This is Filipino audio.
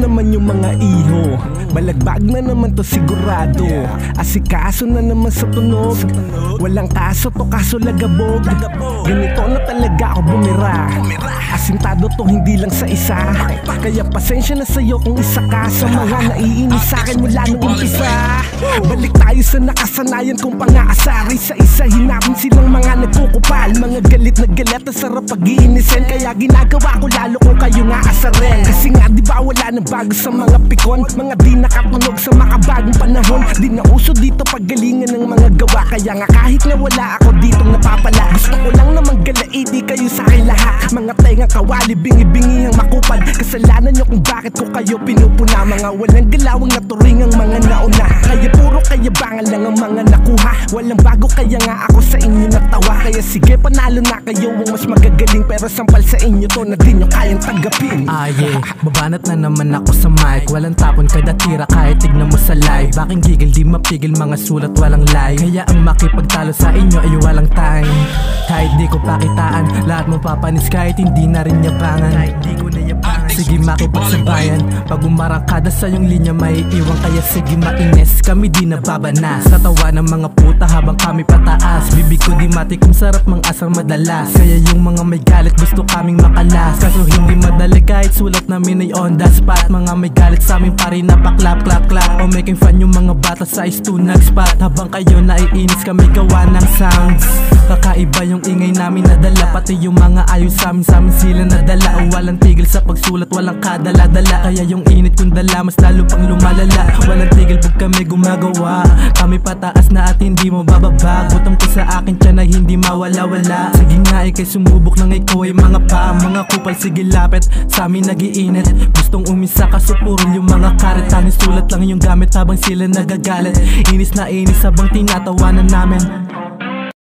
naman yung mga iho. Balagbag na naman to sigurado. Asikaso na naman sa tunog. Walang kaso to, kaso lagabog. Ganito na talaga ako bumira. Asintado to hindi lang sa isa. Kaya pasensya na sa'yo kung isa ka sa mga naiinis sa'kin mula nung umpisa. Balik tayo sa nakasanayan kong pang-aasari. Sa isa hinapin silang mga nagkukupal. Mga galit na galit na sarap pag-iinisin. Kaya ginagawa ko lalo kung kayo nga asarin. Kasi nga diba wala nang bago sa mga pikon. Mga di nakatunog sa makabagong panahon. Di na uso dito paggalingan ng mga gawa. Kaya nga kahit na wala ako dito napapala. Gusto ko lang naman galait, di kayo sa'kin lahat. Mga tenga kawali, bingi-bingi ang makupad. Kasalanan nyo kung bakit ko kayo pinupuna. Mga walang galawang naturing ang mga nauna. Kaya puro kayabangan lang ang mga nakuha. Walang bago kaya nga ako sa inyo natawa. Kaya sige panalo na kayo ang mas magagaling. Pero sampal sa inyo to na di nyo kayang tanggapin. Babanat na naman ako sa mic. Walang tapon kada tira kahit tignan mo sa live. Baking gigil di mapigil mga sulat walang lie. Kaya ang makipagtalo sa inyo ay walang time. Kahit di ko pakitaan, lahat mo papanis kahit hindi na rin yabangan. Sige makipagsabayan, pag umarangkada sa yung linya may iwan. Kaya sige mainis, kami di nababanas. Tatawa ng mga puta habang kami pataas. Bibig ko di mati kung sarap mang asar madalas. Kaya yung mga may galit gusto kaming makalas. Kaso hindi madali kahit sulat namin ay on the spot. Mga may galit sa amin pa rin na pa-clap clap clap. O making fun yung mga bata sa ice2 nag-spot. Habang kayo naiinis kami gawa ng sounds. Kakaiba yung ingay namin nadala. Pati yung mga ayos sa amin sila nadala. O walang tigil sa pagsulat, walang kadala-dala. Kaya yung init kong dala mas lalo pang lumalala. Walang tigil pag kami gumagawa. Kami pataas na at hindi mo bababa. Gutom ko sa akin tiyan na hindi mawala-wala. Sige nga ikay sumubok nang ikaw ay mga pa. Mga kupal sige lapit sa amin nagiinit. Gustong umisa kaso puro yung mga karet. Tanging sulat lang yung gamit habang sila nagagalit. Inis na inis habang tinatawanan namin.